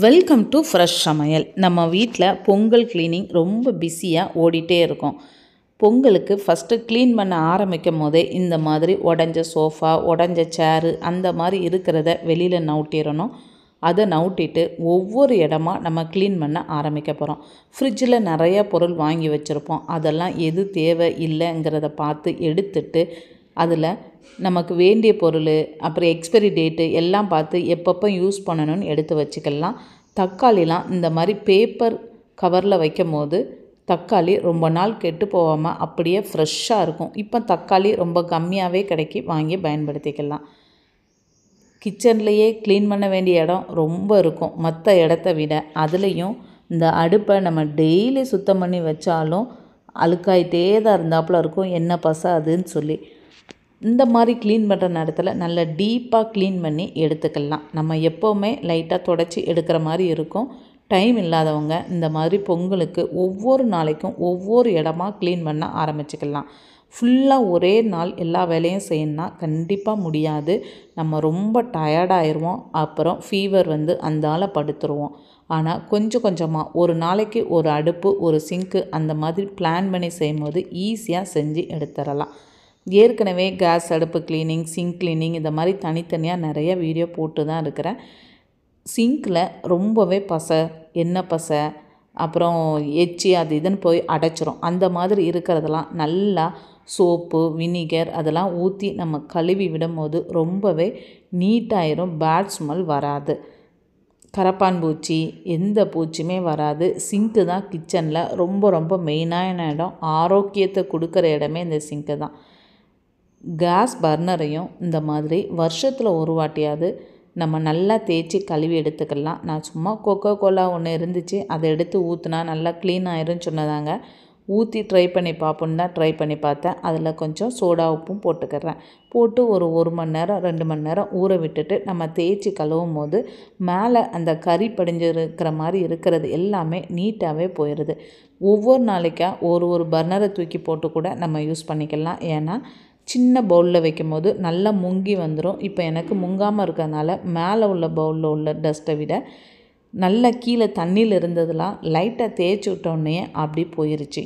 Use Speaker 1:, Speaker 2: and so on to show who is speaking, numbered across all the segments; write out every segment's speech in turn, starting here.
Speaker 1: Welcome to fresh சமையல். நம்ம வீட்டில் பொங்கல் க்ளீனிங் ரொம்ப பிஸியாக ஓடிட்டே இருக்கும். பொங்கலுக்கு ஃபஸ்ட்டு க்ளீன் பண்ண ஆரம்பிக்கும் போதே இந்த மாதிரி உடஞ்ச சோஃபா, உடஞ்ச சேரு அந்த மாதிரி இருக்கிறத வெளியில் நவுட்டிடணும். அதை நவுட்டிட்டு ஒவ்வொரு இடமா நம்ம க்ளீன் பண்ண ஆரம்பிக்க போகிறோம். ஃப்ரிட்ஜில் நிறைய பொருள் வாங்கி வச்சுருப்போம். அதெல்லாம் எது தேவை இல்லைங்கிறத பார்த்து எடுத்துட்டு அதில் நமக்கு வேண்டிய பொருள், அப்புறம் எக்ஸ்பைரி டேட்டு எல்லாம் பார்த்து எப்பப்போ யூஸ் பண்ணணும்னு எடுத்து வச்சுக்கலாம். தக்காளிலாம் இந்த மாதிரி பேப்பர் கவரில் வைக்கும் போது தக்காளி ரொம்ப நாள் கெட்டு போகாமல் அப்படியே ஃப்ரெஷ்ஷாக இருக்கும். இப்போ தக்காளி ரொம்ப கம்மியாகவே கிடைக்கி வாங்கி பயன்படுத்திக்கலாம். கிச்சன்லேயே க்ளீன் பண்ண வேண்டிய இடம் ரொம்ப இருக்கும் மற்ற இடத்த விட. அதுலேயும் இந்த அடுப்பை நம்ம டெய்லி சுத்தம் பண்ணி வச்சாலும் அழுக்காயிட்டே தான் இருந்தாப்புல இருக்கும், என்ன பசை அதுன்னு சொல்லி. இந்த மாதிரி க்ளீன் பண்ணுற நேரத்தில் நல்லா டீப்பாக க்ளீன் பண்ணி எடுத்துக்கலாம். நம்ம எப்போவுமே லைட்டாக தொடச்சி எடுக்கிற மாதிரி இருக்கும். டைம் இல்லாதவங்க இந்த மாதிரி பொங்கலுக்கு ஒவ்வொரு நாளைக்கும் ஒவ்வொரு இடமா க்ளீன் பண்ண ஆரம்பிச்சுக்கலாம். ஃபுல்லாக ஒரே நாள் எல்லா வேலையும் செய்யணும்னா கண்டிப்பாக முடியாது. நம்ம ரொம்ப டயர்டாயிருவோம். அப்புறம் ஃபீவர் வந்து அந்தால படுத்துருவோம். ஆனால் கொஞ்சம் கொஞ்சமாக ஒரு நாளைக்கு ஒரு அடுப்பு, ஒரு சிங்க்கு அந்த மாதிரி பிளான் பண்ணி செய்யும்போது ஈஸியாக செஞ்சு எடுத்துடலாம். ஏற்கனவே கேஸ் அடுப்பு க்ளீனிங், சிங்க் க்ளீனிங் இந்த மாதிரி தனித்தனியாக நிறைய வீடியோ போட்டு தான் இருக்கிறேன். சிங்க்கில் ரொம்பவே பசை, எண்ணெய் பசை, அப்புறம் எச்சி அது இதுன்னு போய் அடைச்சிரும். அந்த மாதிரி இருக்கிறதெல்லாம் நல்லா சோப்பு, வினிகர் அதெல்லாம் ஊற்றி நம்ம கழுவி விடும்போது ரொம்பவே நீட்டாயிரும். பேட் ஸ்மெல் வராது. கரப்பான் பூச்சி எந்த பூச்சியுமே வராது. சிங்க்கு தான் கிச்சனில் ரொம்ப ரொம்ப மெயினான இடம். ஆரோக்கியத்தை கொடுக்குற இடமே இந்த சிங்க்கு தான். கேஸ் பர்னரையும் இந்த மாதிரி வருஷத்தில் ஒரு வாட்டியாவது நம்ம நல்லா தேய்ச்சி கழுவி எடுத்துக்கலாம். நான் சும்மா கொக்கோ கோலா ஒன்று இருந்துச்சு, அதை எடுத்து ஊற்றுனா நல்லா க்ளீன் ஆயிரும்னு சொன்னதாங்க. ஊற்றி ட்ரை பண்ணி பார்ப்போன்னு தான் ட்ரை பண்ணி பார்த்தேன். அதில் கொஞ்சம் சோடா உப்பும் போட்டுக்கிறேன். போட்டு ஒரு மணி நேரம் 2 மணி நேரம் ஊற விட்டுட்டு நம்ம தேய்ச்சி கழுவும் போது மேலே அந்த கறி படிஞ்சிருக்கிற மாதிரி இருக்கிறது எல்லாமே நீட்டாகவே போயிடுது. ஒவ்வொரு நாளைக்கா ஒரு பர்னரை தூக்கி போட்டு கூட நம்ம யூஸ் பண்ணிக்கலாம். ஏன்னா சின்ன பவுலில் வைக்கும் போது நல்லா முங்கி வந்துடும். இப்போ எனக்கு முங்காமல் இருக்கிறதுனால மேலே உள்ள பவுலில் உள்ள டஸ்ட்டை விட நல்லா கீழே தண்ணியில் இருந்ததெல்லாம் லைட்டாக தேய்ச்சி விட்டோன்னே அப்படி போயிருச்சு.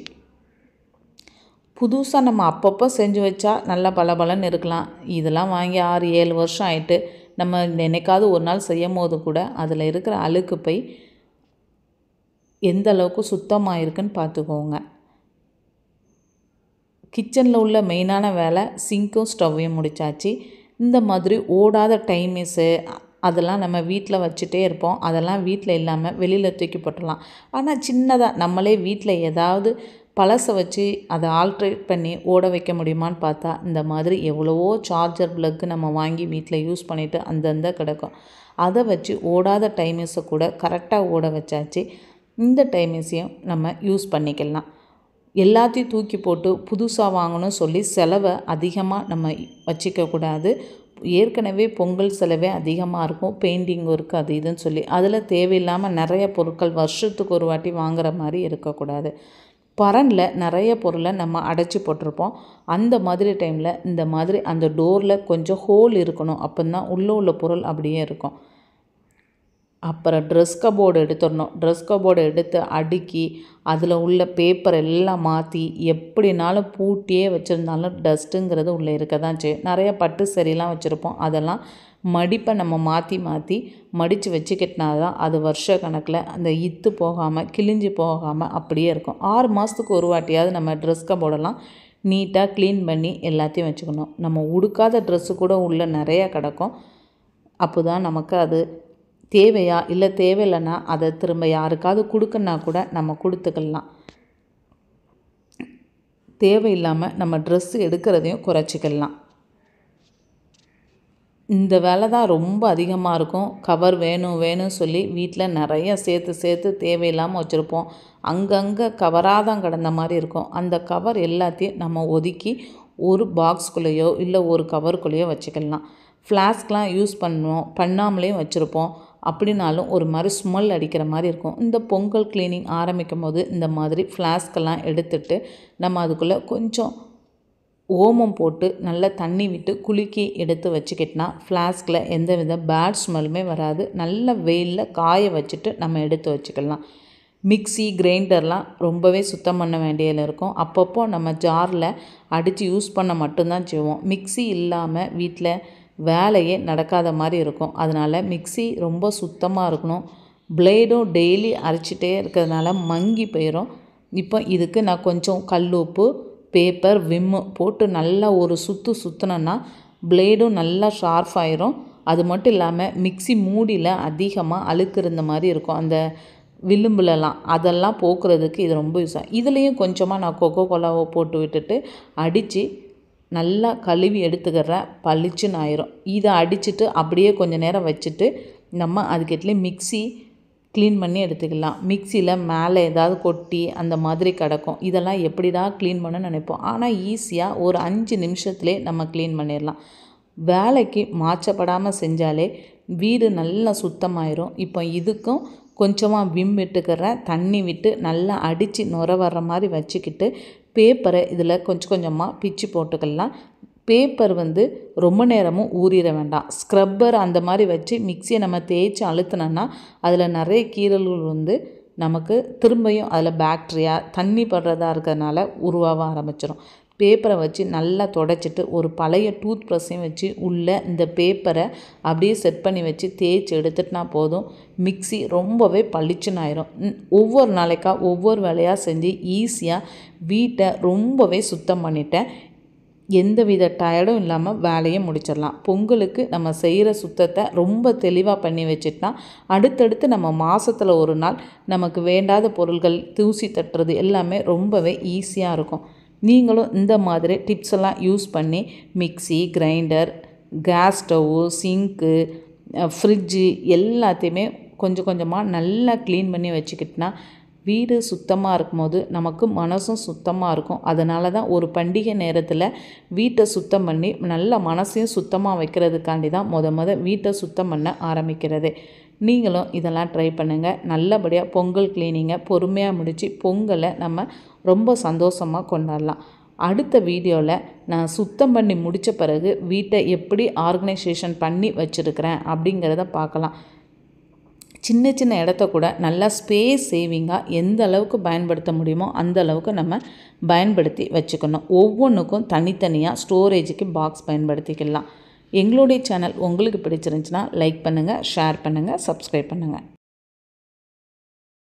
Speaker 1: புதுசாக நம்ம அப்பப்போ செஞ்சு வச்சா நல்லா பலபலன்னு இருக்கலாம். இதெல்லாம் வாங்கி 6-7 வருஷம் ஆகிட்டு நம்ம என்னைக்காவது ஒரு நாள் செய்யும் போது கூட அதில் இருக்கிற அழுக்கு போய் எந்த அளவுக்கு சுத்தமாக இருக்குன்னு பார்த்துக்கோங்க. கிச்சனில் உள்ள மெயினான வேலை சிங்க்கும் ஸ்டவ்வையும் முடித்தாச்சு. இந்த மாதிரி ஓடாத டைமிஸு அதெல்லாம் நம்ம வீட்டில் வச்சுட்டே இருப்போம். அதெல்லாம் வீட்டில் இல்லாமல் வெளியில் தூக்கி போட்டுடலாம். ஆனால் சின்னதாக நம்மளே வீட்டில் ஏதாவது பழசை வச்சு அதை ஆல்ட்ரேட் பண்ணி ஓட வைக்க முடியுமான்னு பார்த்தா இந்த மாதிரி எவ்வளவோ சார்ஜர் ப்ளக்கு நம்ம வாங்கி வீட்டில் யூஸ் பண்ணிவிட்டு அந்தந்த கிடக்கும். அதை வச்சு ஓடாத டைமிஸை கூட கரெக்டாக ஓட வச்சாச்சு. இந்த டைமிஸையும் நம்ம யூஸ் பண்ணிக்கலாம். எல்லாத்தையும் தூக்கி போட்டு புதுசாக வாங்கணும்னு சொல்லி செலவை அதிகமாக நம்ம வச்சிக்கக்கூடாது. ஏற்கனவே பொங்கல் செலவே அதிகமாக இருக்கும். பெயிண்டிங் ஒர்க்கு அது இதுன்னு சொல்லி அதில் தேவையில்லாமல் நிறைய பொருட்கள் வருஷத்துக்கு ஒரு வாட்டி வாங்குகிற மாதிரி இருக்கக்கூடாது. பரனில் நிறைய பொருளை நம்ம அடைச்சி போட்டிருப்போம். அந்த மாதிரி டைமில் இந்த மாதிரி அந்த டோரில் கொஞ்சம் ஹோல் இருக்கணும். அப்போ தான் உள்ளே உள்ள பொருள் அப்படியே இருக்கும். அப்புறம் ட்ரெஸ் கபோர்டு எடுத்துடணும். ட்ரெஸ் கபோர்டு எடுத்து அடுக்கி அதில் உள்ள பேப்பர் எல்லாம் மாற்றி எப்படினாலும் பூட்டியே வச்சுருந்தாலும் டஸ்ட்டுங்கிறது உள்ளே இருக்க தான் செய்யும். நிறைய பட்டு சரிலாம் வச்சுருப்போம். அதெல்லாம் மடிப்பை நம்ம மாற்றி மடித்து வச்சுக்கிட்டினா தான் அது வருஷ கணக்கில் அந்த இத்து போகாமல் கிழிஞ்சு போகாமல் அப்படியே இருக்கும். 6 மாதத்துக்கு ஒரு வாட்டியாவது நம்ம ட்ரெஸ் கபோர்டெல்லாம் நீட்டாக க்ளீன் பண்ணி எல்லாத்தையும் வச்சுக்கணும். நம்ம உடுக்காத ட்ரெஸ்ஸு கூட உள்ளே நிறையா கிடக்கும். அப்போ தான் நமக்கு அது தேவையா இல்லை தேவையில்லைன்னா அதை திரும்ப யாருக்காவது கொடுக்கணுன்னா கூட நம்ம கொடுத்துக்கலாம். தேவையில்லாமல் நம்ம ட்ரெஸ்ஸு எடுக்கிறதையும் குறைச்சிக்கலாம். இந்த வேலை தான் ரொம்ப அதிகமாக இருக்கும். கவர் வேணும் சொல்லி வீட்டில் நிறைய சேர்த்து தேவையில்லாமல் வச்சுருப்போம். அங்கங்கே கவராக தான் கிடந்த மாதிரி இருக்கும். அந்த கவர் எல்லாத்தையும் நம்ம ஒதுக்கி ஒரு பாக்ஸ்குள்ளேயோ இல்லை ஒரு கவருக்குள்ளேயோ வச்சுக்கலாம். ஃப்ளாஸ்க்லாம் யூஸ் பண்ணாமலேயும் வச்சுருப்போம். அப்படின்னாலும் ஒரு மாதிரி ஸ்மெல் அடிக்கிற மாதிரி இருக்கும். இந்த பொங்கல் க்ளீனிங் ஆரம்பிக்கும் போது இந்த மாதிரி ஃப்ளாஸ்கெல்லாம் எடுத்துட்டு நம்ம அதுக்குள்ளே கொஞ்சம் ஓமம் போட்டு நல்லா தண்ணி விட்டு குலுக்கி எடுத்து வச்சுக்கிட்டோன்னா ஃப்ளாஸ்கில் எந்த வித பேட் ஸ்மெல்லுமே வராது. நல்ல வெயிலில் காய வச்சுட்டு நம்ம எடுத்து வச்சுக்கலாம். மிக்ஸி கிரைண்டர்லாம் ரொம்பவே சுத்தம் பண்ண வேண்டியதில் இருக்கும். அப்பப்போ நம்ம ஜாரில் அடித்து யூஸ் பண்ண மட்டும்தான் செய்வோம். மிக்ஸி இல்லாமல் வீட்டில் வேலையே நடக்காத மாதிரி இருக்கும். அதனால் மிக்ஸி ரொம்ப சுத்தமாக இருக்கணும். பிளேடும் டெய்லி அரைச்சிட்டே இருக்கிறதுனால மங்கி போயிடும். இப்போ இதுக்கு நான் கொஞ்சம் கல் உப்பு, பேப்பர், விம்மு போட்டு நல்லா ஒரு சுற்றினோன்னா பிளேடும் நல்லா ஷார்ப் ஆயிரும். அது மட்டும் இல்லாமல் மிக்ஸி மூடியில் அதிகமாக அழுக்கு இருந்த மாதிரி இருக்கும். அந்த விளிம்புலலாம் அதெல்லாம் போக்குறதுக்கு இது ரொம்ப யூஸ் ஆகும். இதுலேயும் கொஞ்சமாக நான் கொக்கோ கோலாவை போட்டு விட்டுட்டு அடித்து நல்லா கழுவி எடுத்துக்கிறேன். பளிச்சுன்னு ஆயிரும். இதை அடிச்சுட்டு அப்படியே கொஞ்சம் நேரம் வச்சுட்டு நம்ம அதுக்கேட்லேயும் மிக்ஸி க்ளீன் பண்ணி எடுத்துக்கலாம். மிக்ஸியில் மேலே ஏதாவது கொட்டி அந்த மாதிரி கிடக்கும். இதெல்லாம் எப்படிடா க்ளீன் பண்ணணும்னு நினைப்போம். ஆனால் ஈஸியாக ஒரு 5 நிமிஷத்துலேயே நம்ம க்ளீன் பண்ணிடலாம். வேலைக்கு மாற்றப்படாமல் செஞ்சாலே வீடு நல்லா சுத்தமாயிரும். இப்போ இதுக்கும் கொஞ்சமாக விம் விட்டுக்கிறேன். தண்ணி விட்டு நல்லா அடித்து நுர வர்ற மாதிரி வச்சுக்கிட்டு பேப்பரை இதில் கொஞ்சம் கொஞ்சமாக பிச்சு போட்டுக்கலாம். பேப்பர் ரொம்ப நேரமும் ஊறிட வேண்டாம். ஸ்க்ரப்பர் அந்த மாதிரி வச்சு மிக்ஸியை நம்ம தேய்ச்சி அழுத்தினோன்னா அதில் நிறைய கீறல்கள் நமக்கு திரும்பியும் அதில் பாக்டீரியா தண்ணி படுறதா இருக்கிறதுனால உருவாக ஆரம்பிச்சிடும். பேப்பரை வச்சு நல்லா தொடச்சிட்டு ஒரு பழைய டூத் ப்ரஷ்ஷையும் வச்சு உள்ளே இந்த பேப்பரை அப்படியே செட் பண்ணி வச்சு தேய்ச்சி எடுத்துட்டுனா போதும். மிக்ஸி ரொம்பவே பளிச்சுன்னு ஆயிரும். ஒவ்வொரு நாளைக்கா ஒவ்வொரு வேலையாக செஞ்சு ஈஸியாக வீட்டை ரொம்பவே சுத்தம் பண்ணிட்டேன். எந்தவித டயர்டும் இல்லாமல் வேலையை முடிச்சிடலாம். பொங்கலுக்கு நம்ம செய்கிற சுத்தத்தை ரொம்ப தெளிவாக பண்ணி வச்சுட்டா அடுத்தடுத்து நம்ம மாதத்தில் ஒரு நாள் நமக்கு வேண்டாத பொருள்கள் தூசி தட்டுறது எல்லாமே ரொம்பவே ஈஸியாக இருக்கும். நீங்களும் இந்த மாதிரி டிப்ஸ் எல்லாம் யூஸ் பண்ணி mixie, grinder, gas stove, sink, fridge எல்லாத்தையுமே கொஞ்சம் கொஞ்சமாக நல்லா க்ளீன் பண்ணி வச்சுக்கிட்டோன்னா வீடு சுத்தமாக இருக்கும்போது நமக்கு மனசும் சுத்தமாக இருக்கும். அதனால தான் ஒரு பண்டிகை நேரத்தில் வீட்டை சுத்தம் பண்ணி நல்ல மனசையும் சுத்தமாக வைக்கிறதுக்காண்டி தான் வீட்டை சுத்தம் பண்ண ஆரம்பிக்கிறது. நீங்களும் இதெல்லாம் ட்ரை பண்ணுங்கள். நல்லபடியாக பொங்கல் க்ளீனிங்கை பொறுமையாக முடித்து பொங்கலை நம்ம ரொம்ப சந்தோஷமாக கொண்டாடலாம். அடுத்த வீடியோவில் நான் சுத்தம் பண்ணி முடித்த பிறகு வீட்டை எப்படி ஆர்கனைசேஷன் பண்ணி வச்சுருக்கிறேன் அப்படிங்கிறத பார்க்கலாம். சின்ன சின்ன இடத்த கூட நல்லா ஸ்பேஸ் சேவிங்காக எந்த அளவுக்கு பயன்படுத்த முடியுமோ அந்த அளவுக்கு நம்ம பயன்படுத்தி வச்சுக்கணும். ஒவ்வொன்றுக்கும் தனித்தனியாக ஸ்டோரேஜுக்கு பாக்ஸ் பயன்படுத்திக்கலாம். எங்களுடைய சேனல் உங்களுக்கு பிடிச்சிருந்துச்சுன்னா லைக் பண்ணுங்கள், ஷேர் பண்ணுங்கள், சப்ஸ்கிரைப் பண்ணுங்கள்.